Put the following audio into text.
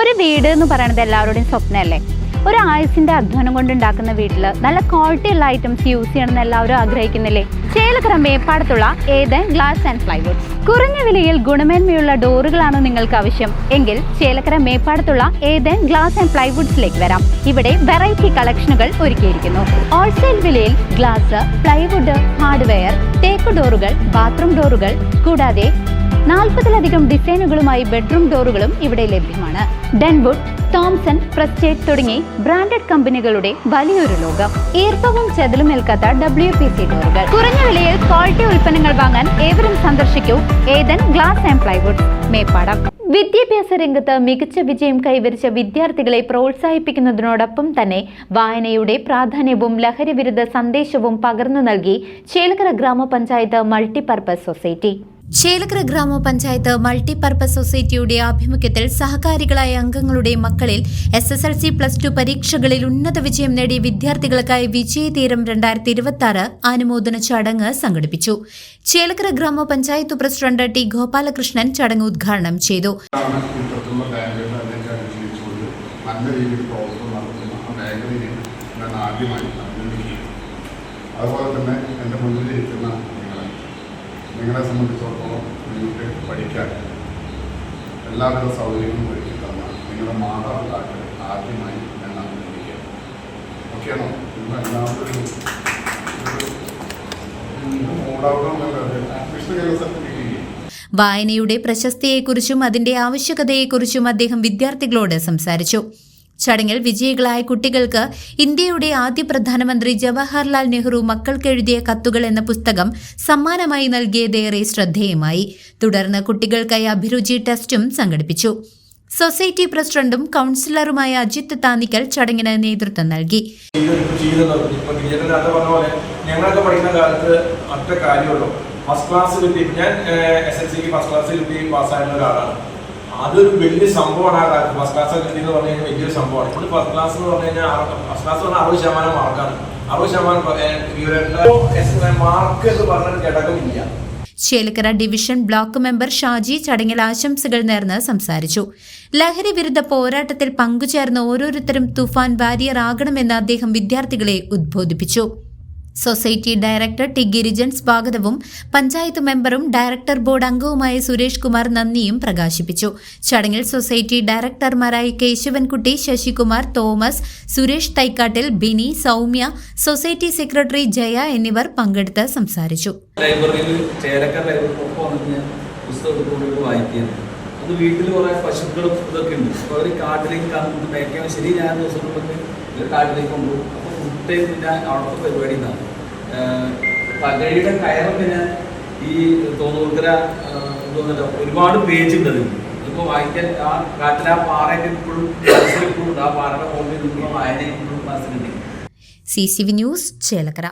ഒരു വീട് എന്ന് പറയുന്നത് എല്ലാവരുടെയും സ്വപ്നമല്ലേ? ഒരു ആയുസിന്റെ അധ്വാനം കൊണ്ടുണ്ടാക്കുന്ന വീട്ടിൽ നല്ല ക്വാളിറ്റി ഉള്ള ഐറ്റംസ് യൂസ് ചെയ്യണമെന്ന് എല്ലാവരും ആഗ്രഹിക്കുന്നില്ലേ? ചേലക്കര മേപ്പാടത്തുള്ള ഏദൻ ഗ്ലാസ് ആൻഡ് പ്ലൈവുഡ്സ്. കുറഞ്ഞ വിലയിൽ ഗുണമേന്മയുള്ള ഡോറുകളാണോ നിങ്ങൾക്ക് ആവശ്യം എങ്കിൽ ചേലക്കര മേപ്പാടത്തുള്ള ഏദൻ ഗ്ലാസ് ആൻഡ് പ്ലൈവുഡ്സിലേക്ക് വരാം. ഇവിടെ വെറൈറ്റി കളക്ഷനുകൾ ഒരുക്കിയിരിക്കുന്നു. ഹോൾസെയിൽ വിലയിൽ ഗ്ലാസ്, പ്ലൈവുഡ്, ഹാർഡ്വെയർ, തേക്ക് ഡോറുകൾ, ബാത്റൂം ഡോറുകൾ കൂടാതെ 40-ലധികം ഡിസൈനുകളുമായി ബെഡ്റൂം ഡോറുകളും ഇവിടെ ലഭ്യമാണ്. ഡെൻവുഡ്, തോംസൺ, പ്രസ്റ്റേജ് തുടങ്ങി ബ്രാൻഡഡ് കമ്പനികളുടെ വലിയൊരു ലോകം. ഈർപ്പവും ചെതലും ഏൽക്കാത്ത WPC ഡോറുകൾ. കുറഞ്ഞ വിലയിൽ ക്വാളിറ്റി ഉൽപ്പന്നങ്ങൾ വാങ്ങാൻ ഏവരും സന്ദർശിക്കൂ Eden glass and plywoods, Meppadam. വിദ്യാഭ്യാസ രംഗത്ത് മികച്ച വിജയം കൈവരിച്ച വിദ്യാർത്ഥികളെ പ്രോത്സാഹിപ്പിക്കുന്നതിനോടൊപ്പം തന്നെ വായനയുടെ പ്രാധാന്യവും ലഹരിവിരുദ്ധ സന്ദേശവും പകർന്നു നൽകി ചേലക്കര ഗ്രാമപഞ്ചായത്ത് മൾട്ടിപർപ്പസ് സൊസൈറ്റി. ചേലക്കര ഗ്രാമപഞ്ചായത്ത് മൾട്ടിപർപ്പസ് സൊസൈറ്റിയുടെ ആഭിമുഖ്യത്തിൽ സഹകാരികളായ അംഗങ്ങളുടെ മക്കളിൽ SSLC +2 പരീക്ഷകളിൽ ഉന്നത വിജയം നേടിയ വിദ്യാർത്ഥികൾക്കായി വിജയതീരം 2026 അനുമോദന ചടങ്ങ് സംഘടിപ്പിച്ചു. ചേലക്കര ഗ്രാമപഞ്ചായത്ത് പ്രസിഡന്റ് T. ഗോപാലകൃഷ്ണൻ ചടങ്ങ് ഉദ്ഘാടനം ചെയ്തു. നിങ്ങളെ സംബന്ധിച്ചിടത്തോളം നിങ്ങൾക്ക് പഠിക്കാൻ എല്ലാവിധ സൗകര്യങ്ങളും ഒരുക്കി തന്ന നിങ്ങളുടെ മാതാപിതാക്കൾ ആദ്യമായി ഞാൻ അഭിനന്ദിക്കുക. ഓക്കെയാണോ? നിങ്ങൾ എല്ലാവരും വായനയുടെ പ്രശസ്തിയെക്കുറിച്ചും അതിന്റെ ആവശ്യകതയെക്കുറിച്ചും അദ്ദേഹം വിദ്യാർത്ഥികളോട് സംസാരിച്ചു. ചടങ്ങിൽ വിജയികളായ കുട്ടികൾക്ക് ഇന്ത്യയുടെ ആദ്യ പ്രധാനമന്ത്രി ജവഹർലാൽ നെഹ്റു മക്കൾക്ക് എഴുതിയ കത്തുകൾ എന്ന പുസ്തകം സമ്മാനമായി നൽകിയതേറെ ശ്രദ്ധേയമായി. തുടർന്ന് കുട്ടികൾക്കായി അഭിരുചി ടെസ്റ്റും സംഘടിപ്പിച്ചു. സൊസൈറ്റി പ്രസിഡന്റും കൗൺസിലറുമായ അജിത് താനിക്കൽ ചടങ്ങിന് നേതൃത്വം നൽകി. ഞങ്ങളൊക്കെ പഠിക്കുന്ന കാലത്ത് ഒറ്റ കാര്യമുള്ളൂ, ഫസ്റ്റ് ക്ലാസ് കിട്ടി. ഞാൻ SSLCക്ക് ഫസ്റ്റ് ക്ലാസ് കിട്ടി പാസ്സായിരുന്ന ഒരാളാണ്. അതൊരു വലിയ സംഭവമാണ്. ആ കാലത്ത് ഫസ്റ്റ് ക്ലാസ് കിട്ടി എന്ന് പറഞ്ഞു കഴിഞ്ഞാൽ വലിയൊരു സംഭവമാണ്. ഇപ്പോൾ ഫസ്റ്റ് ക്ലാസ് എന്ന് പറഞ്ഞു കഴിഞ്ഞാൽ ഫസ്റ്റ് ക്ലാസ് പറഞ്ഞാൽ 60% മാർക്കാണ്. 60% മാർക്ക് എന്ന് പറഞ്ഞൊരു ഘടകമില്ല. Chelakkara division block member Shaji ചടങ്ങിൽ ആശംസകൾ നേർന്ന് സംസാരിച്ചു. ലഹരി വിരുദ്ധ പോരാട്ടത്തിൽ പങ്കുചേർന്ന ഓരോരുത്തരും തുഫാൻ വാരിയർ ആകണമെന്ന് അദ്ദേഹം വിദ്യാർത്ഥികളെ ഉദ്ബോധിപ്പിച്ചു. Society director T. ഗിരിജൻ സ്വാഗതവും പഞ്ചായത്ത് മെമ്പറും ഡയറക്ടർ ബോർഡ് അംഗവുമായ സുരേഷ് കുമാർ നന്ദിയും പ്രകാശിപ്പിച്ചു. ചടങ്ങിൽ സൊസൈറ്റി ഡയറക്ടർമാരായ Keshavankutty, Sasikumar, Thomas, Suresh Thaikkattil, Bini, Soumya, society secretary Jaya എന്നിവർ പങ്കെടുത്ത് സംസാരിച്ചു. അത് വീട്ടിൽ കുറേ പശുക്കളും ഇതൊക്കെ ഉണ്ട്. അപ്പോൾ അവർ കാട്ടിലേക്ക് മേയ്ക്കാൻ ശരി ഞാൻ ദിവസം കാട്ടിലേക്ക് കൊണ്ടുപോകും. അപ്പോൾ മുട്ടയും പിന്നെ അവിടുത്തെ പരിപാടി എന്നാണ് തകഴിയുടെ കയറൊക്കെ ഞാൻ ഈ തോന്നൂർക്കര ഒരുപാട് പേജ് ഉണ്ട്. ഇപ്പോൾ വായിക്കാൻ ആ കാട്ടിൽ ആ പാറയൊക്കെ ഇപ്പോഴും മനസ്സിലിപ്പോഴും ആ പാറയുടെ മുകളിൽ നിന്നുള്ള വായന ഇപ്പോഴും മനസ്സിലുണ്ട്. CCV news Chelakkara.